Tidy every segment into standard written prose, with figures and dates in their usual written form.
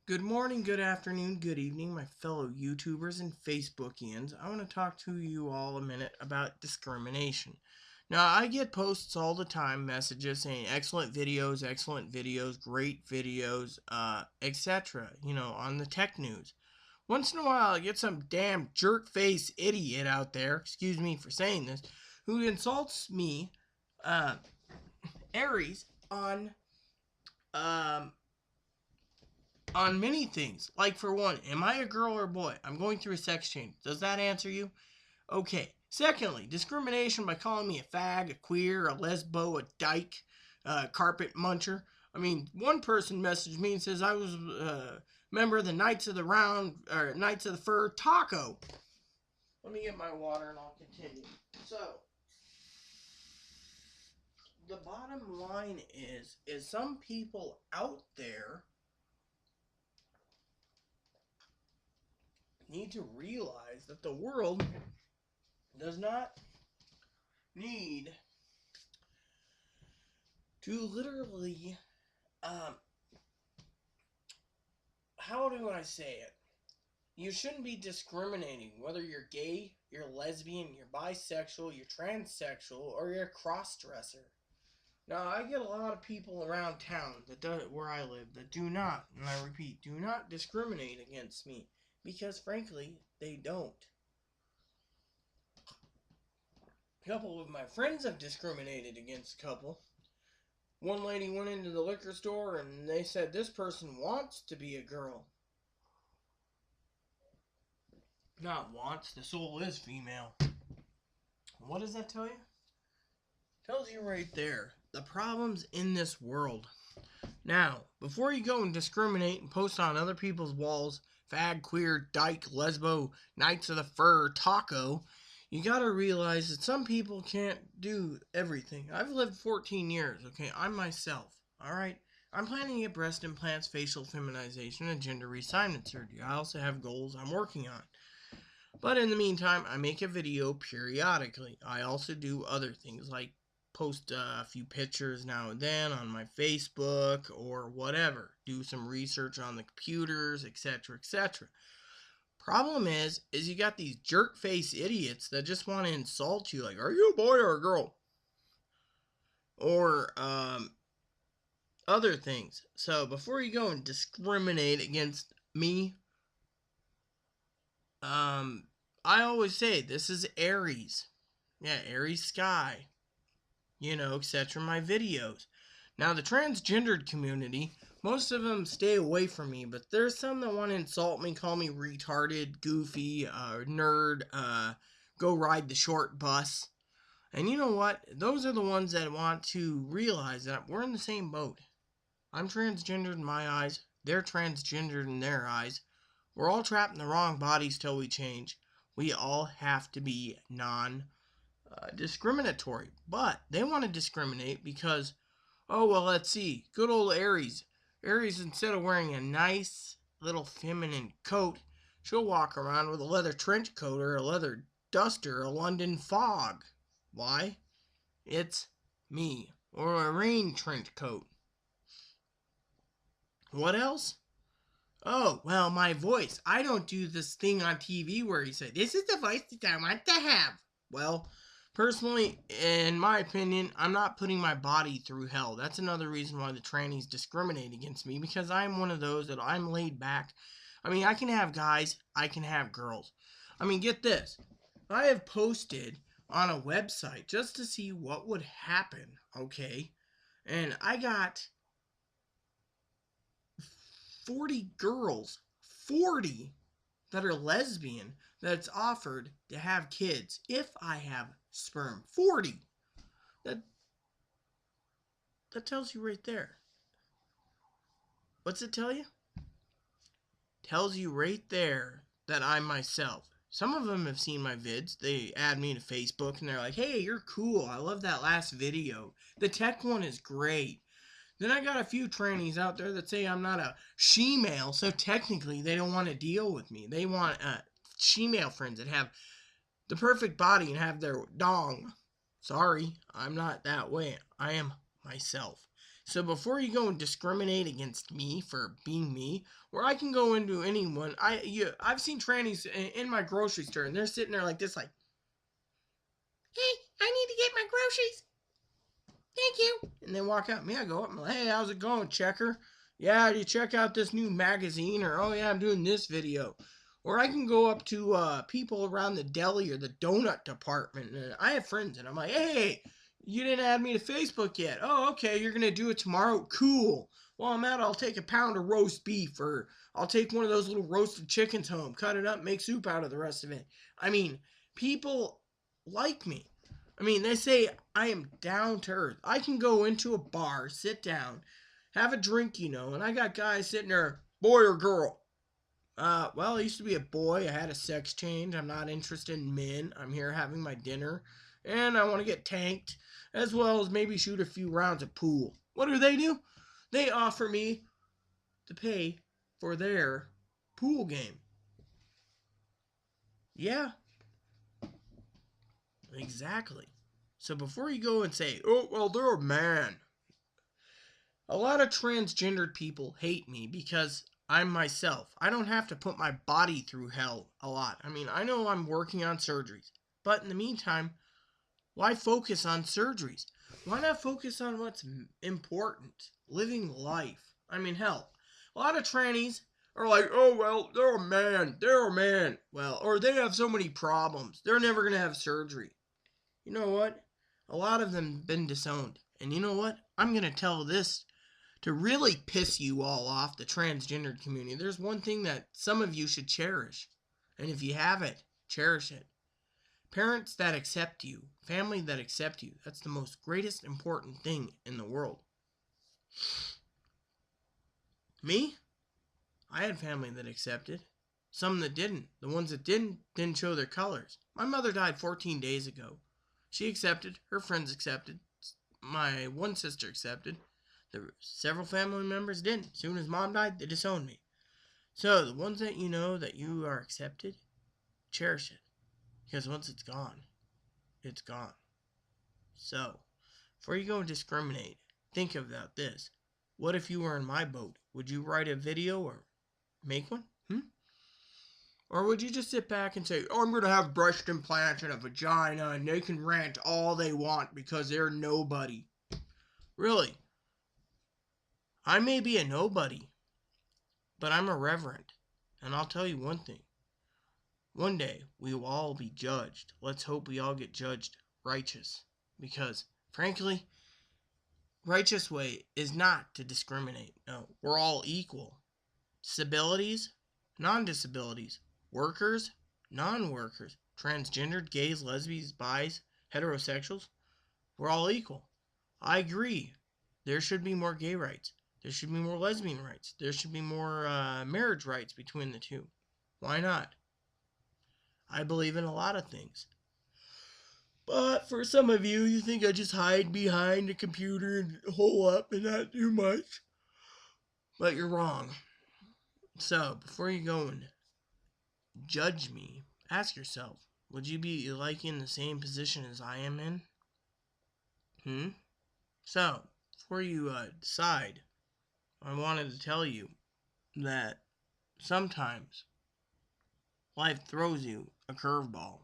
Good morning, good afternoon, good evening, my fellow YouTubers and Facebookians. I want to talk to you all a minute about discrimination. Now, I get posts all the time, messages saying excellent videos, great videos, etc., on the tech news. Once in a while, I get some damn jerk-face idiot out there, excuse me for saying this, who insults me, Aries, um, on many things. Like, for one, am I a girl or a boy? I'm going through a sex change. Does that answer you? Okay. Secondly, discrimination by calling me a fag, a queer, a lesbo, a dyke, a carpet muncher. I mean, one person messaged me and says I was a member of the Knights of the Knights of the Fur Taco. Let me get my water and I'll continue. So, the bottom line is some people out there need to realize that the world does not need to literally, how do I say it? You shouldn't be discriminating whether you're gay, you're lesbian, you're bisexual, you're transsexual, or you're a cross-dresser. Now, I get a lot of people around town where I live that do not, and I repeat, do not discriminate against me because, frankly, they don't. A couple of my friends have discriminated against a couple. One lady went into the liquor store and they said this person wants to be a girl. Not wants, the soul is female. What does that tell you? Tells you right there the problems in this world. Now, before you go and discriminate and post on other people's walls, fag, queer, dyke, lesbo, Knights of the Fur, taco, you gotta realize that some people can't do everything. I've lived 14 years, okay? I'm myself, alright? I'm planning to get breast implants, facial feminization, and gender reassignment surgery. I also have goals I'm working on. But in the meantime, I make a video periodically. I also do other things like post a few pictures now and then on my Facebook or whatever. Do some research on the computers, etc., etc. Problem is you got these jerk-face idiots that just want to insult you, like, are you a boy or a girl? Or, other things. So, before you go and discriminate against me, I always say, this is Aries. Yeah, Aries sky. Etc. my videos. Now, the transgendered community, most of them stay away from me, but there's some that want to insult me, call me retarded, goofy, nerd, go ride the short bus. And you know what? Those are the ones that want to realize that we're in the same boat. I'm transgendered in my eyes. They're transgendered in their eyes. We're all trapped in the wrong bodies till we change. We all have to be discriminatory. But they want to discriminate because, oh, well, let's see. Good old Aries. Aries, instead of wearing a nice little feminine coat, she'll walk around with a leather trench coat or a leather duster or a London fog. Why? It's me. Or a rain trench coat. What else? Oh, well, my voice. I don't do this thing on TV where you say, this is the voice that I want to have. Well, personally, in my opinion, I'm not putting my body through hell. That's another reason why the trannies discriminate against me, because I'm one of those that I'm laid back. I mean, I can have guys, I can have girls. I mean, get this. I have posted on a website just to see what would happen, okay? And I got 40 girls, 40 that are lesbian, that's offered to have kids if I have sperm. 40. That tells you right there. What's it tell you? Tells you right there that I'm myself. Some of them have seen my vids. They add me to Facebook and they're like, hey, you're cool. I love that last video. The tech one is great. Then I got a few trannies out there that say I'm not a she-male, so technically they don't want to deal with me. They want she-male friends that have the perfect body and have their dong. Sorry, I'm not that way. I am myself. So before you go and discriminate against me for being me, where I can go into anyone, I've seen trannies in my grocery store, and they're sitting there like this, like, "Hey, I need to get my groceries. Thank you." And they walk out. Me, I go up. I'm like, "Hey, how's it going, checker? Yeah, do you check out this new magazine?" Or, "Oh yeah, I'm doing this video." Or I can go up to people around the deli or the donut department, and I have friends, and I'm like, "Hey, you didn't add me to Facebook yet. Oh, okay, you're gonna do it tomorrow. Cool. While I'm out, I'll take a pound of roast beef, or I'll take one of those little roasted chickens home, cut it up, make soup out of the rest of it." I mean, people like me. I mean, they say I am down to earth. I can go into a bar, sit down, have a drink, and I got guys sitting there, "Boy or girl?" Well, I used to be a boy. I had a sex change. I'm not interested in men. I'm here having my dinner, and I want to get tanked, as well as maybe shoot a few rounds of pool. What do? They offer me to pay for their pool game. Yeah, exactly. So before you go and say, "Oh, well, they're a man," a lot of transgendered people hate me because I'm myself. I don't have to put my body through hell a lot. I mean, I know I'm working on surgeries, but in the meantime, why focus on surgeries? Why not focus on what's important? Living life. I mean, hell, a lot of trannies are like, "Oh, well, they're a man. They're a man." Well, or they have so many problems. They're never going to have surgery. You know what? A lot of them have been disowned. And you know what? I'm going to tell this to really piss you all off, the transgendered community. There's one thing that some of you should cherish. And if you have it, cherish it. Parents that accept you, family that accept you. That's the most greatest important thing in the world. Me? I had family that accepted. Some that didn't. The ones that didn't show their colors. My mother died 14 days ago. She accepted. Her friends accepted. My one sister accepted. Several family members didn't. As soon as mom died, they disowned me. So the ones that you know that you are accepted, cherish it. Because once it's gone, it's gone. So, before you go and discriminate, think about this. What if you were in my boat? Would you write a video or make one? Or would you just sit back and say, "Oh, I'm going to have breast implants and a vagina, and they can rant all they want because they're nobody"? Really? I may be a nobody, but I'm irreverent. And I'll tell you one thing. One day, we will all be judged. Let's hope we all get judged righteous. Because, frankly, righteous way is not to discriminate. No, we're all equal. Disabilities, non-disabilities, workers, non-workers, transgendered, gays, lesbians, bis, heterosexuals, we're all equal. I agree. There should be more gay rights. There should be more lesbian rights. There should be more marriage rights between the two. Why not? I believe in a lot of things. But for some of you, you think I just hide behind a computer and hole up and not do much. But you're wrong. So, before you go and judge me, ask yourself, would you be like in the same position as I am in? So, before you decide, I wanted to tell you that sometimes life throws you a curveball.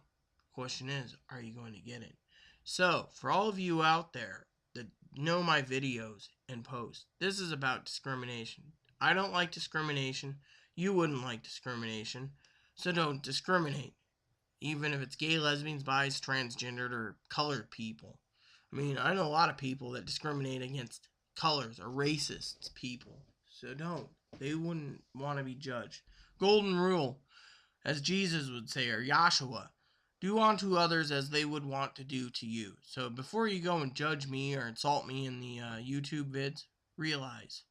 Question is, are you going to get it? So, for all of you out there that know my videos and posts, this is about discrimination. I don't like discrimination. You wouldn't like discrimination. So don't discriminate. Even if it's gay, lesbians, bis, transgendered, or colored people. I mean, I know a lot of people that discriminate against colors or racist people. So don't. They wouldn't want to be judged. Golden rule, as Jesus would say, or Yahshua. Do unto others as they would want to do to you. So before you go and judge me or insult me in the YouTube vids, realize,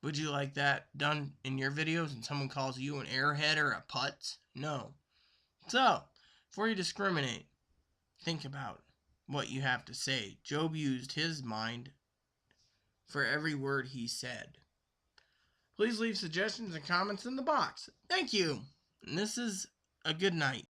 would you like that done in your videos and someone calls you an airhead or a putz? No. So, before you discriminate, think about what you have to say. Job used his mind for every word he said. Please leave suggestions and comments in the box. Thank you. And this is a good night.